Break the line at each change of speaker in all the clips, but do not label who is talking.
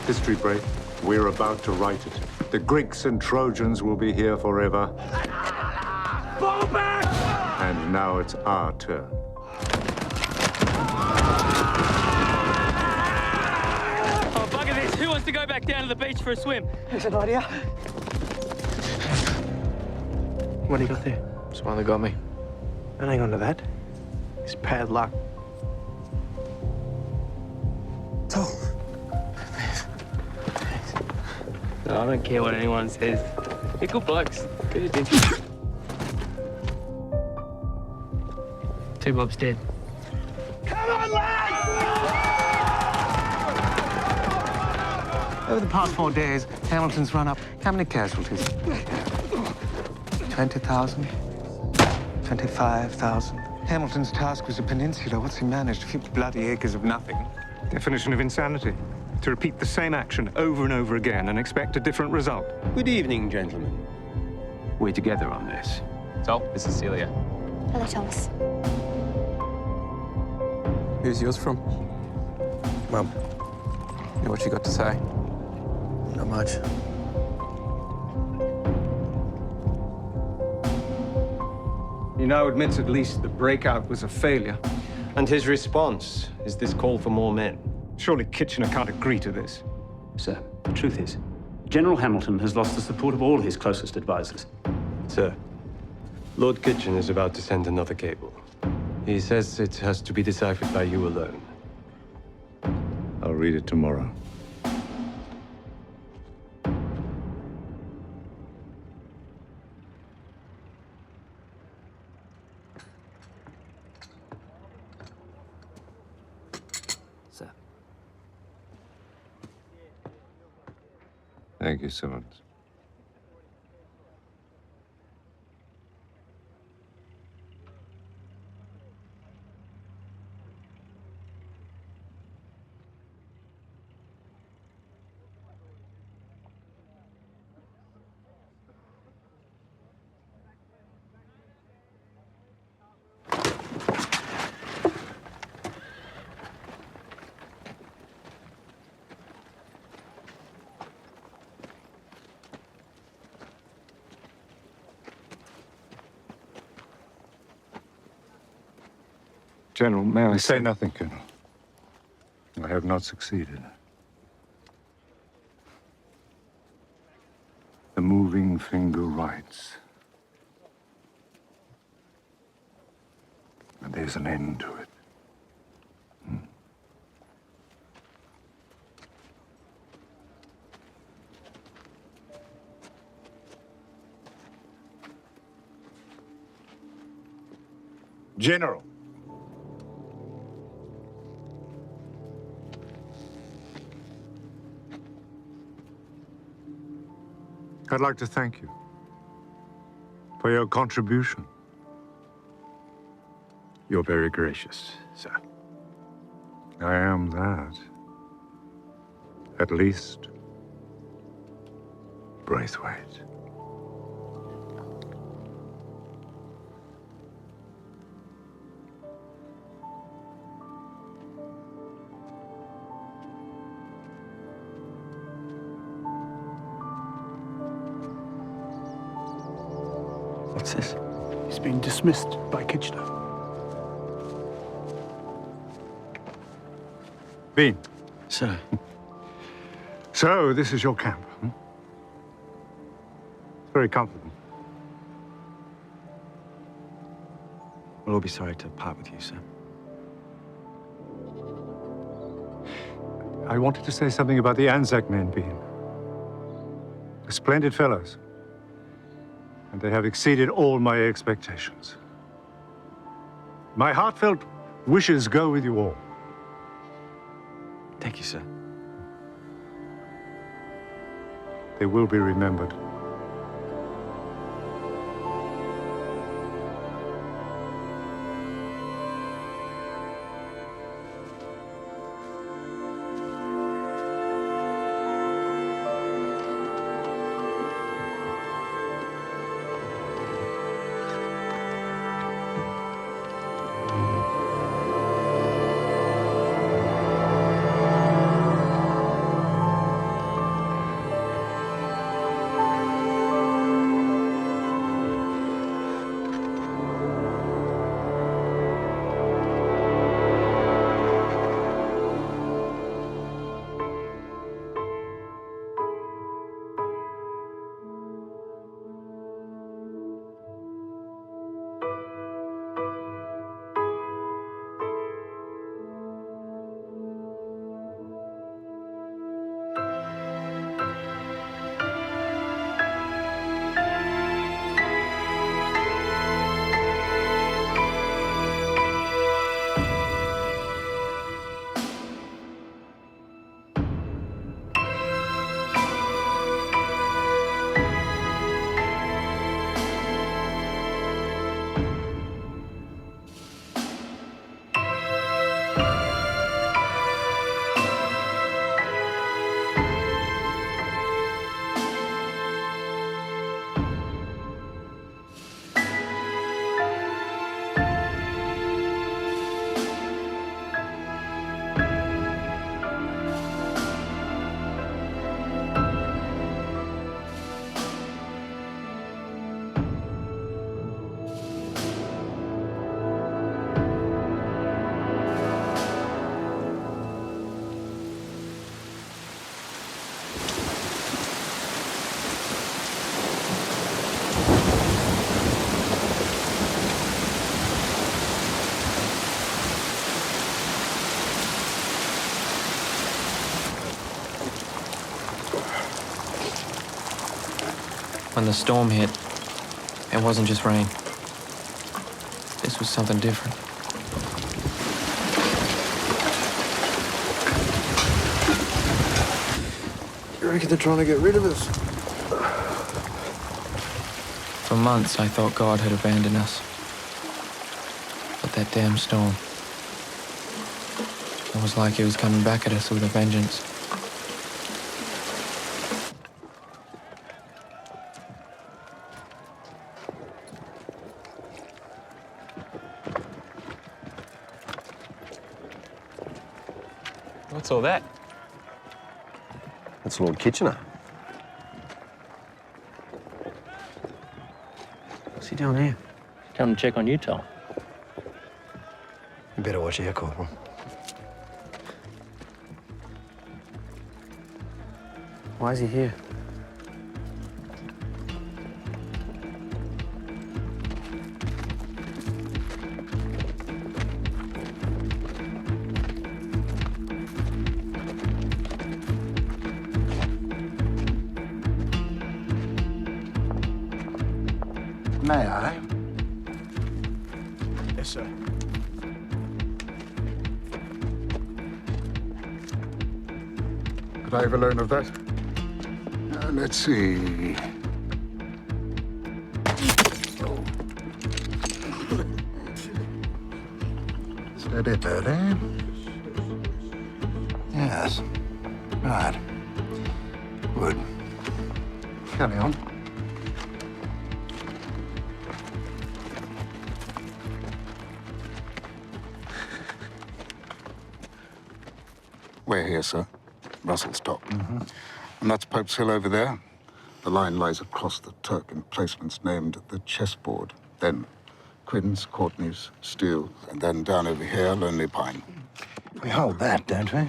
History break. We're about to write it. The Greeks and Trojans will be here forever.
Fall back!
And now it's our turn.
Oh, bugger this. Who wants to go back down to the beach for a swim?
There's an idea. What do you got there?
It's the one that got me.
Don't hang on to that. It's bad luck.
Tom.
No, I don't care what anyone says. They're good blokes. Good adventure. Two Bob's dead.
Come on, lads!
Over the past 4 days, Hamilton's run up how many casualties? 20,000? 25,000? Hamilton's task was a peninsula. What's he managed? A few bloody acres of nothing.
Definition of insanity. To repeat the same action over and over again and expect a different result.
Good evening, gentlemen. We're together on this.
So, this is Celia.
Hello, Thomas.
Who's yours from?
Mum,
You know what you got to say?
not much.
He now admits at least the breakout was a failure.
And his response is this call for more men.
Surely Kitchener can't agree to this.
Sir, the truth is, General Hamilton has lost the support of all his closest advisors.
Sir, Lord Kitchener is about to send another cable. He says it has to be deciphered by you alone.
I'll read it tomorrow.
Sir.
Thank you, Simmons.
General, may I
Say nothing, Colonel. I have not succeeded. The moving finger writes. And there's an end to it. General. I'd like to thank you for your contribution.
You're very gracious, sir.
I am that. At least, Braithwaite.
What's this? He's been dismissed by Kitchener.
Bean.
Sir.
So, this is your camp, hmm? It's very comfortable.
We'll all be sorry to part with you, sir.
I wanted to say something about the Anzac men, Bean. They're splendid fellows. And they have exceeded all my expectations. My heartfelt wishes go with you all.
Thank you, sir.
They will be remembered.
When the storm hit, it wasn't just rain. This was something different.
You reckon they're trying to get rid of us?
For months, I thought God had abandoned us. But that damn storm, it was like he was coming back at us with a vengeance.
What's all that?
That's Lord Kitchener.
What's he doing here?
Come to check on you, Tom.
You better watch your Corporal.
Why is he here?
May I?
Yes, sir.
Could I have a loan of that? Let's see. Steady, Birdie.
Yes. Right. Good. Carry on.
We're here, sir. Russell's Top. And that's Pope's Hill over there. The line lies across the Turk emplacements named the Chessboard. Then Quinn's, Courtney's, Steele, and then down over here, Lonely Pine.
We hold that, don't we?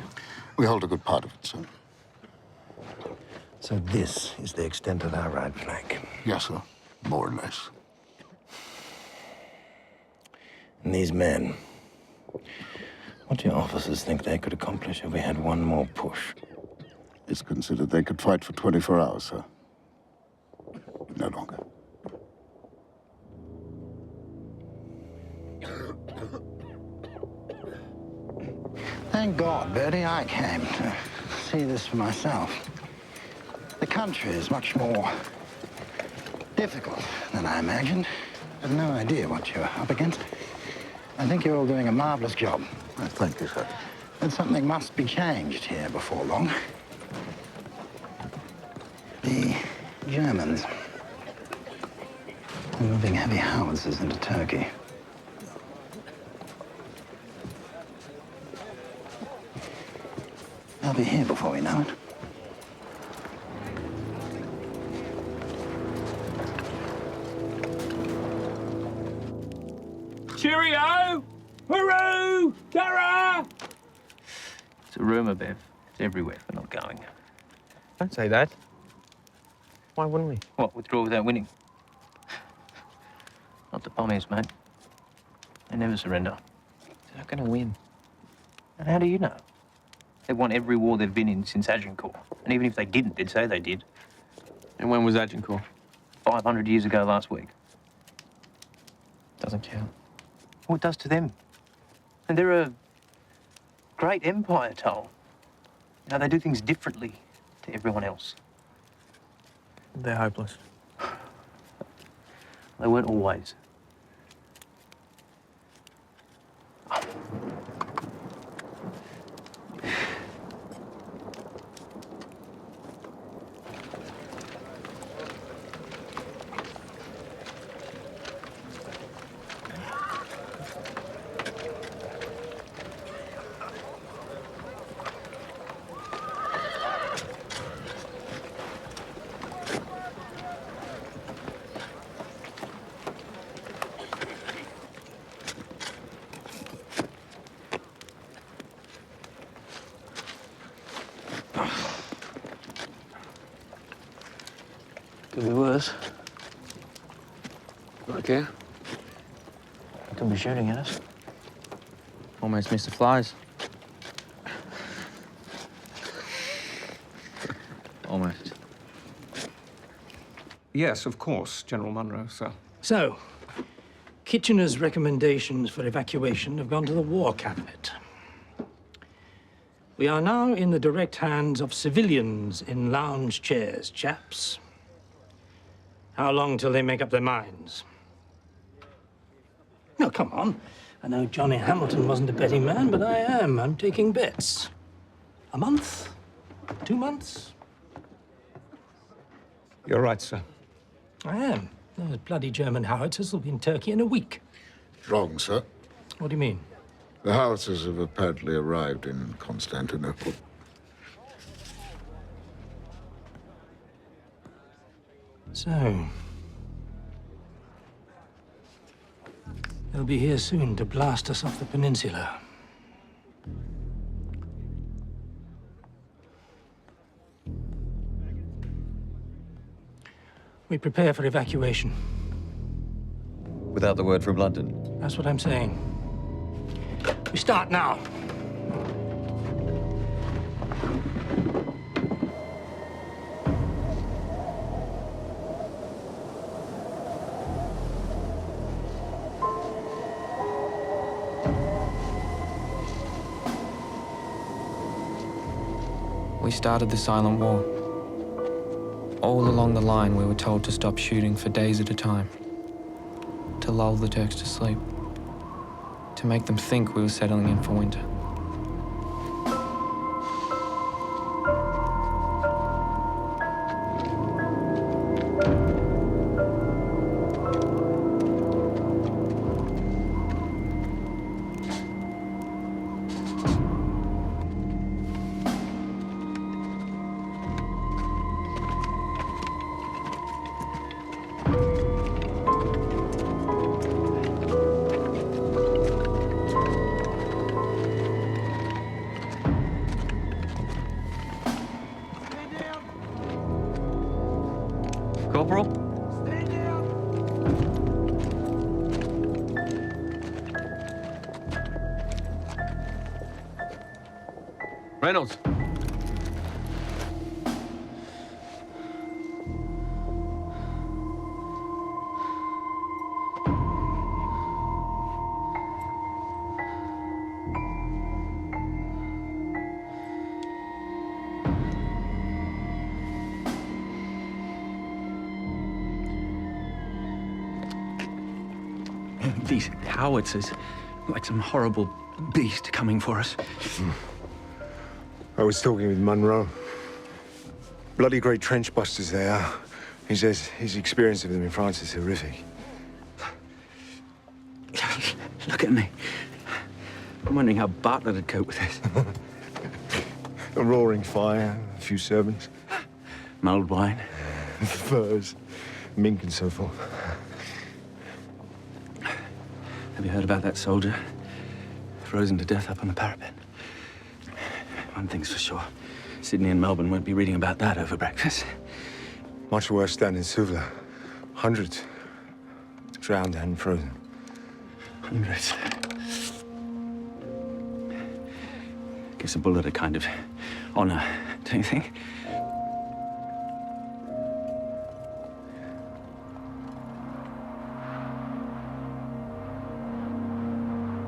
We hold a good part of it, sir.
So this is the extent of our right flank.
Yes, sir. More or less.
And these men, what do your officers think they could accomplish if we had one more push?
It's considered they could fight for 24 hours, sir. No longer.
Thank God, Bertie, I came to see this for myself. The country is much more difficult than I imagined. I had no idea what you were up against. I think you're all doing a marvelous job.
Thank you, sir.
But something must be changed here before long. The Germans are moving heavy howitzers into Turkey. They'll be here before we know it.
Cheerio! Hooroo! Tara! It's a rumour, Bev. It's everywhere for not going.
Don't say that. Why wouldn't we?
What, withdraw without winning? Not the Pommies, mate. They never surrender.
They're not going to win.
And how do you know? They've won every war they've been in since Agincourt. And even if they didn't, they'd say they did.
And when was Agincourt?
500 years ago last week.
Doesn't count.
Well, it does to them. And they're a great empire, Toll. You know, they do things differently to everyone else.
They're hopeless.
They weren't always.
Could be worse. Okay.
They could be shooting at us.
Almost missed the flies. Almost.
Yes, of course, General Munro, sir.
So, Kitchener's recommendations for evacuation have gone to the War Cabinet. We are now in the direct hands of civilians in lounge chairs, chaps. How long till they make up their minds? No, come on. I know Johnny Hamilton wasn't a betting man, but I am. I'm taking bets. A month? 2 months?
You're right, sir.
I am. Those bloody German howitzers will be in Turkey in a week.
Wrong, sir.
What do you mean?
The howitzers have apparently arrived in Constantinople.
So, they'll be here soon to blast us off the peninsula. We prepare for evacuation.
Without the word from London?
That's what I'm saying. We start now.
We started the silent war. All along the line, we were told to stop shooting for days at a time, to lull the Turks to sleep, to make them think we were settling in for winter.
Corporal?
Stand down!
Reynolds.
These howitzers, like some horrible beast coming for us.
I was talking with Munro. Bloody great trench busters they are. He says his experience of them in France is horrific.
Look at me. I'm wondering how Bartlett would cope with this.
A roaring fire, a few servants.
Mulled wine.
Furs, mink and so forth.
Have you heard about that soldier? Frozen to death up on the parapet. One thing's for sure. Sydney and Melbourne won't be reading about that over breakfast.
Much worse down in Suvla. Hundreds drowned and frozen.
Hundreds. Gives a bullet a kind of honor, don't you think?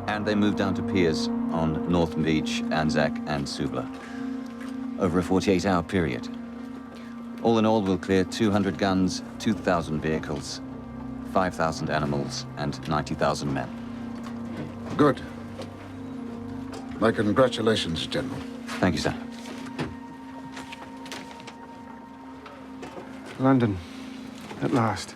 And they moved down to piers on North Beach, Anzac, and Suvla over a 48-hour period. All in all, we'll clear 200 guns, 2,000 vehicles, 5,000 animals, and 90,000 men.
Good. My congratulations, General.
Thank you, sir.
London, at last.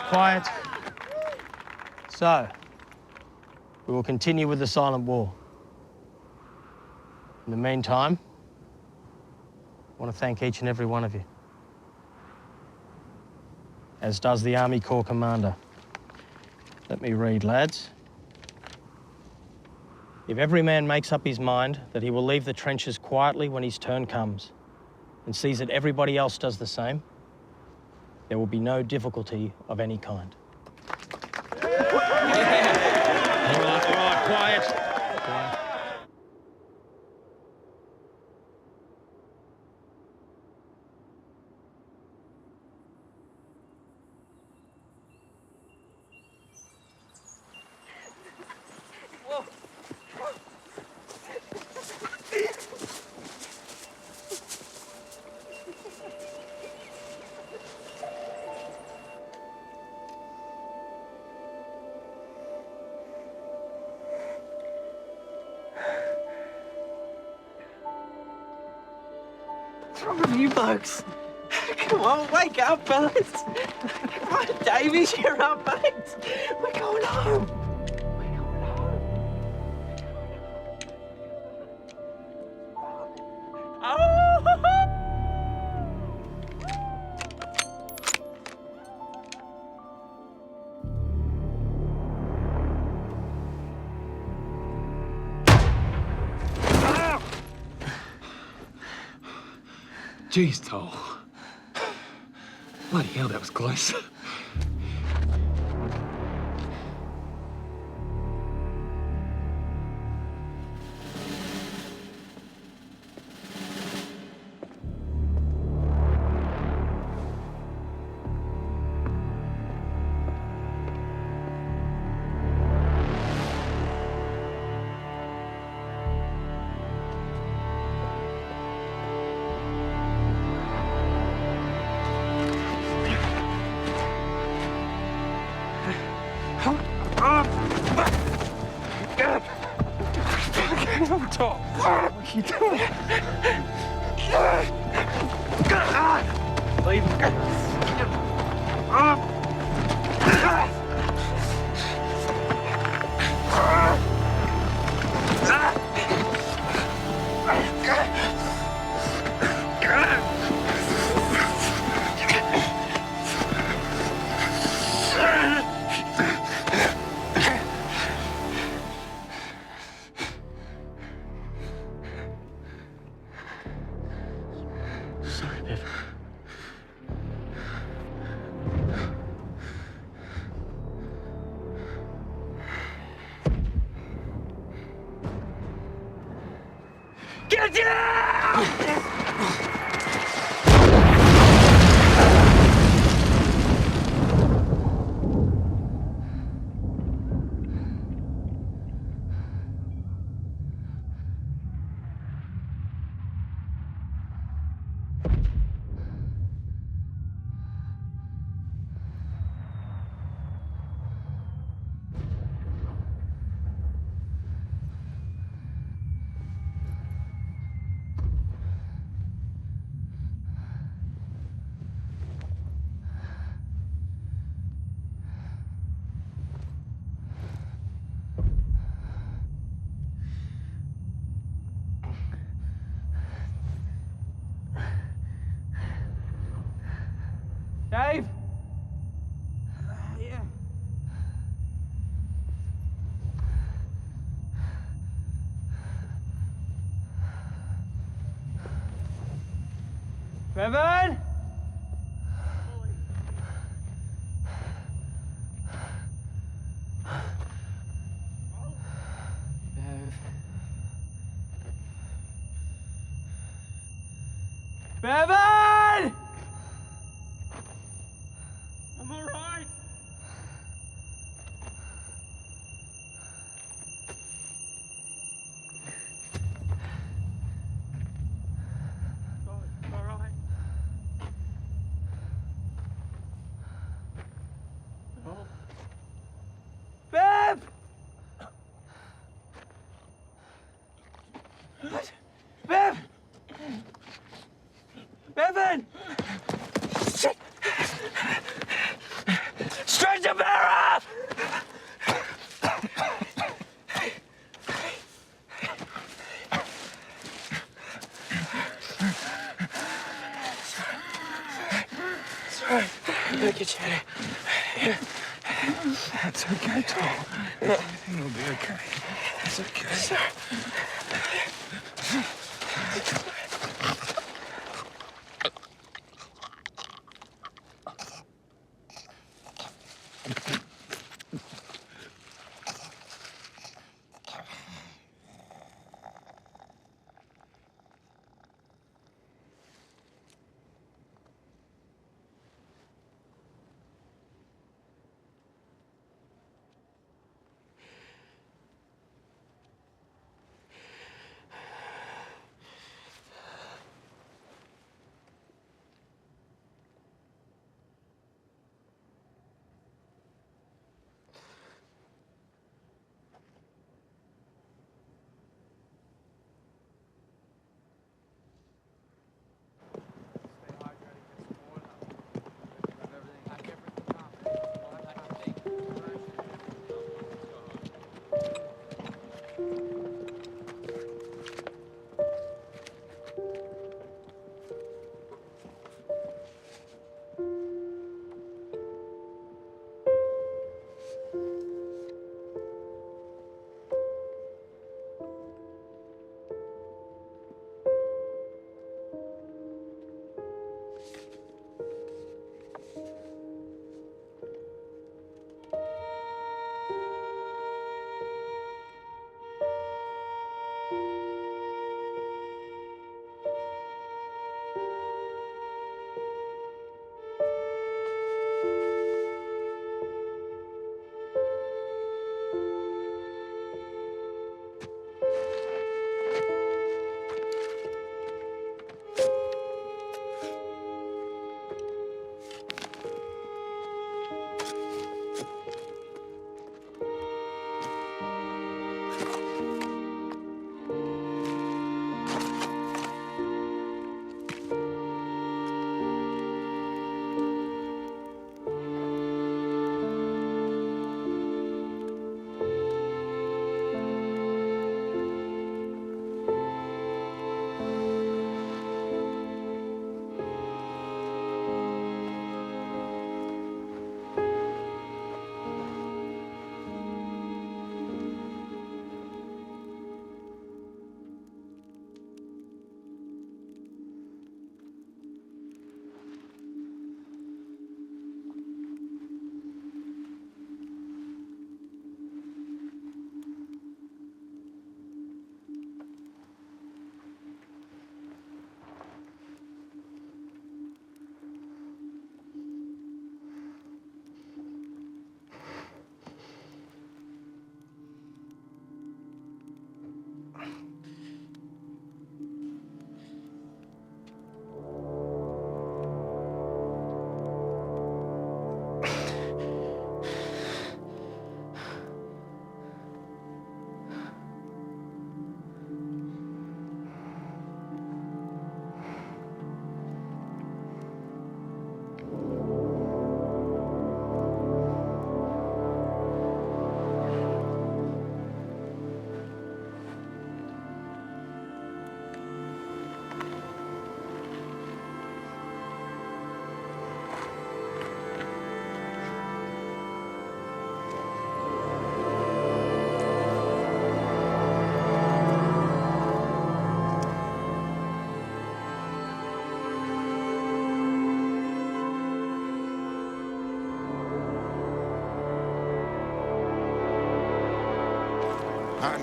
Quiet. So, we will continue with the silent war. In the meantime, I want to thank each and every one of you, as does the Army Corps Commander. Let me read, lads. If every man makes up his mind that he will leave the trenches quietly when his turn comes and sees that everybody else does the same, there will be no difficulty of any kind.
What's wrong with you blokes? Come on, wake up, fellas. Come on, Davies, you're our mates. We're going home.
Jeez, Toll. Bloody hell, that was close.
Sorry, Bev.
Get down!
Dave?
Yeah.
Bevan? Bevan!
I'm all right. All right. Oh.
Bev! What? Bev! Bevan! Shit! Stretcher bearer!
Sorry. I'm gonna get you out of here.
That's okay, Tom. Everything will be okay. It's okay.
Sir.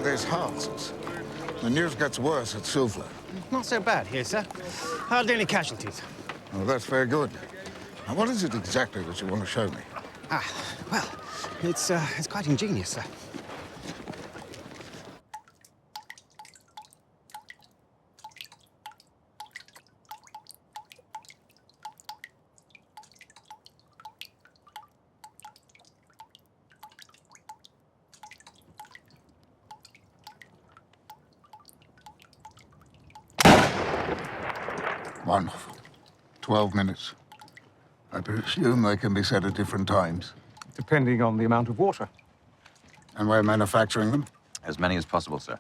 There's Hans. The news gets worse at Suvla.
Not so bad here, sir. Hardly any casualties.
Oh, that's very good. Now, what is it exactly that you want to show me?
Well, it's quite ingenious, sir.
Wonderful. 12 minutes. I presume they can be set at different times.
Depending on the amount of water.
And we're manufacturing them?
As many as possible, sir.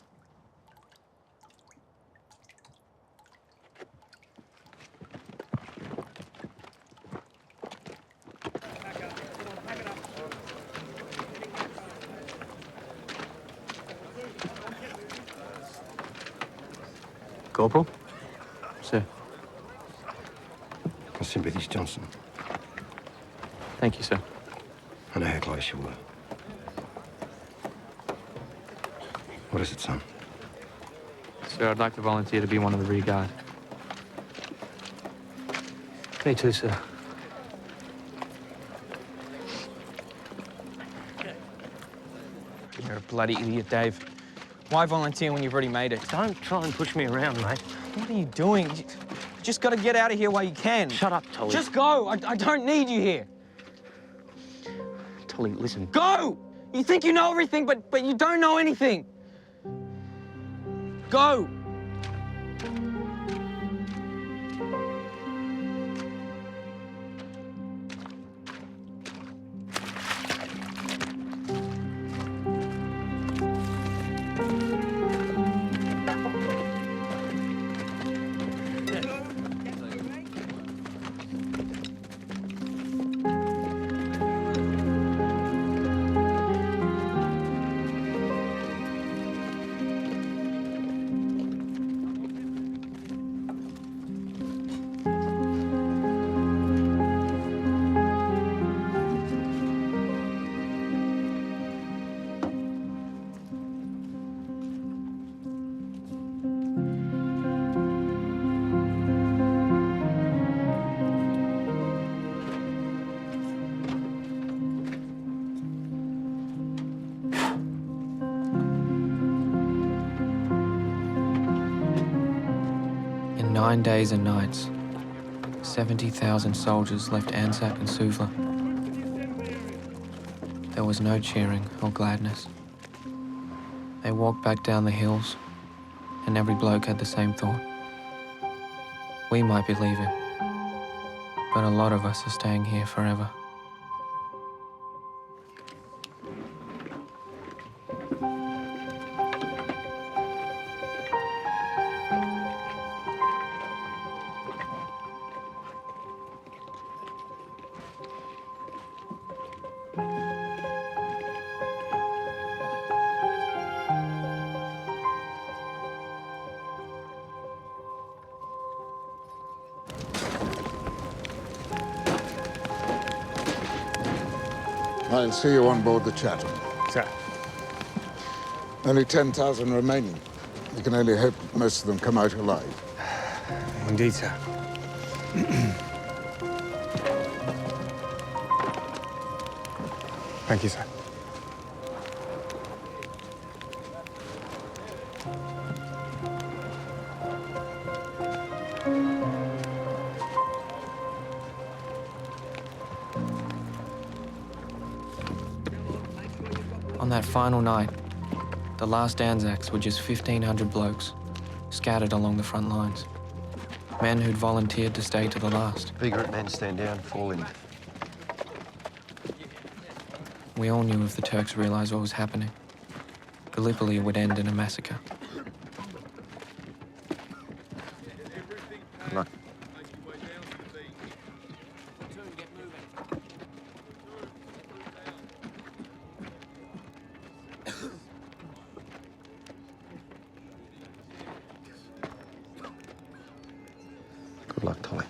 Corporal?
Sir.
My sympathies, Johnson.
Thank you, sir.
I know how close you were. What is it, son?
Sir, I'd like to volunteer to be one of the rear guard.
Me too, sir.
You're a bloody idiot, Dave. Why volunteer when you've already made it?
Don't try and push me around, mate.
What are you doing? You just got to get out of here while you can.
Shut up, Tully.
Just go. I don't need you here.
Tully, listen.
Go! You think you know everything, but you don't know anything. Go!
In 9 days and nights, 70,000 soldiers left Anzac and Suvla. There was no cheering or gladness. They walked back down the hills, and every bloke had the same thought. We might be leaving, but a lot of us are staying here forever.
I'll see you on board the Chatham.
Sir.
Only 10,000 remaining. You can only hope that most of them come out alive.
Indeed, sir. Thank you, sir.
On that final night, the last Anzacs were just 1,500 blokes, scattered along the front lines. Men who'd volunteered to stay to the last.
Vigorant men stand down, fall in.
We all knew if the Turks realized what was happening, Gallipoli would end in a massacre.
Good luck. Good luck, Tully.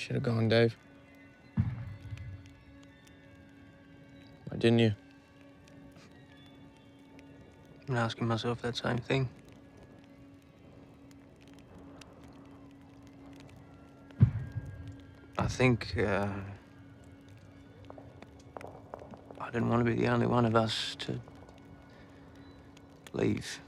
Should have gone, Dave. Why didn't you?
I'm asking myself that same thing. I think I didn't want to be the only one of us to leave.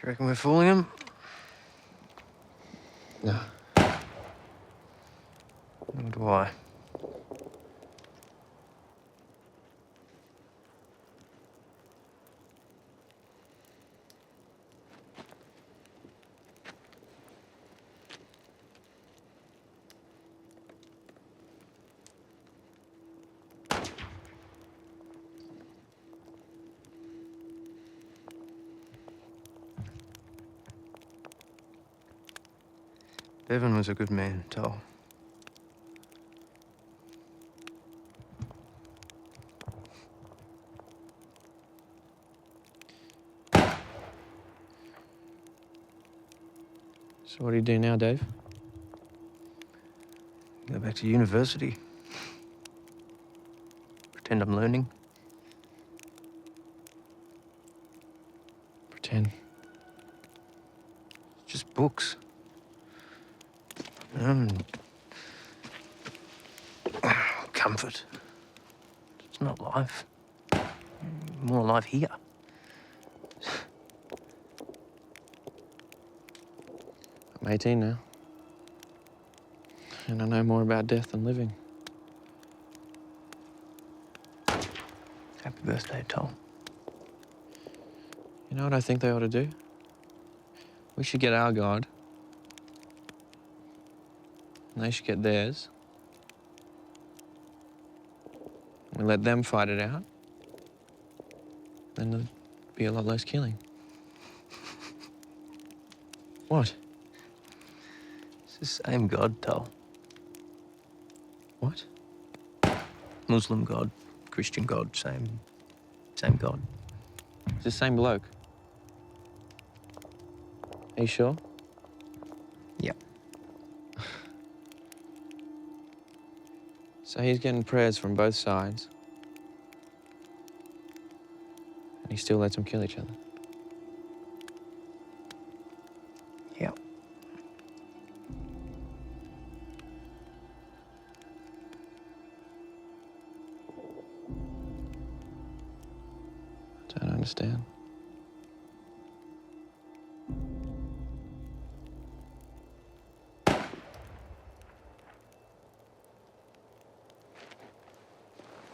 You reckon we're fooling him?
No.
Nor do I. Bevan was a good man, Toll.
So what do you do now, Dave?
Go back to university. Pretend I'm learning.
Pretend.
Just books. And comfort. It's not life. More life here.
I'm 18 now. And I know more about death than living.
Happy birthday, Toll.
You know what I think they ought to do? We should get our God. And they should get theirs. We let them fight it out. Then there'd be a lot less killing. What?
It's the same God, Toll.
What?
Muslim God, Christian God, same God.
It's the same bloke. Are you sure?
Yeah.
So he's getting prayers from both sides. And he still lets them kill each other.
Yeah.
I don't understand.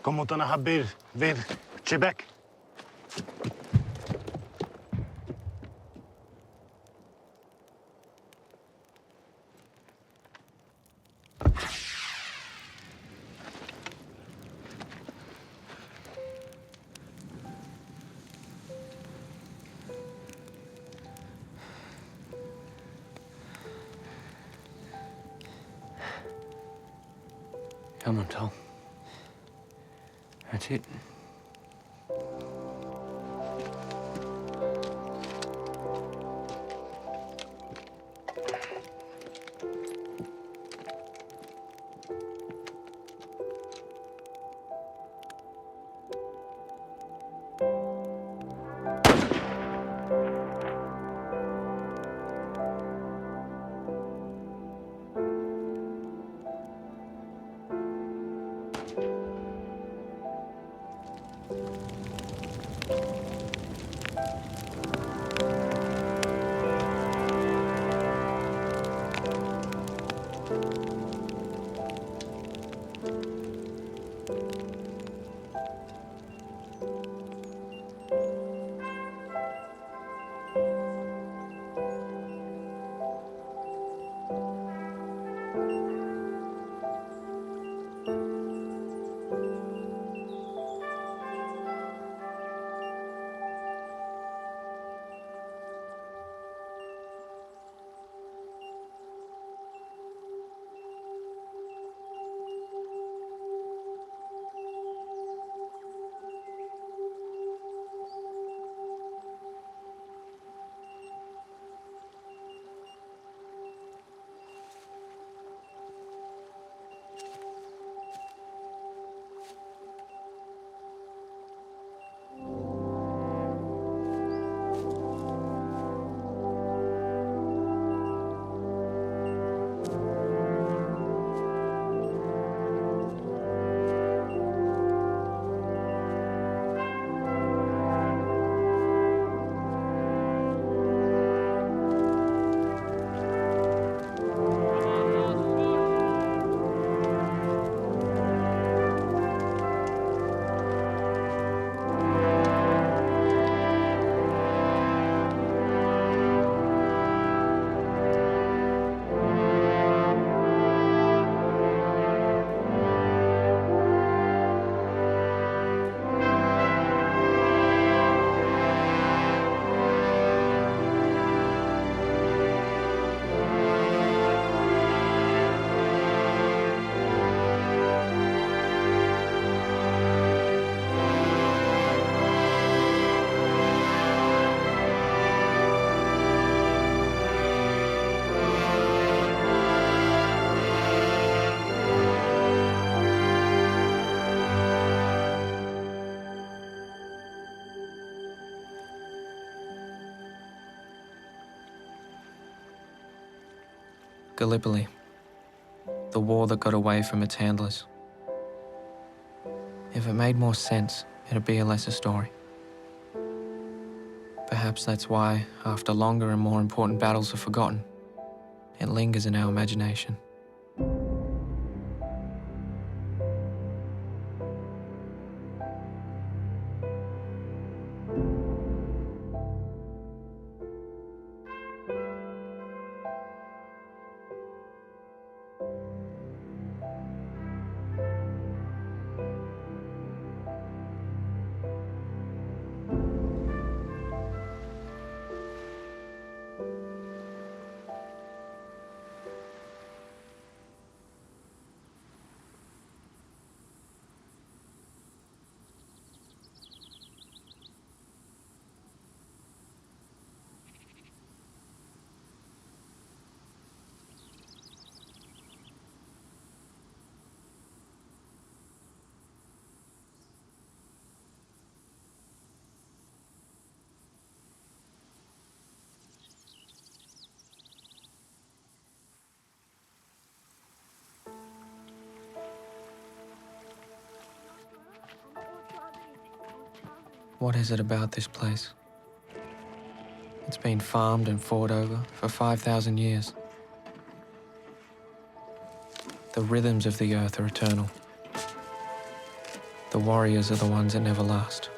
Como tá na Habir, ver Quebec.
Come on, Toll. That's it.
Gallipoli, the war that got away from its handlers. If it made more sense, it'd be a lesser story. Perhaps that's why, after longer and more important battles are forgotten, it lingers in our imagination. What is it about this place? It's been farmed and fought over for 5,000 years. The rhythms of the earth are eternal. The warriors are the ones that never last.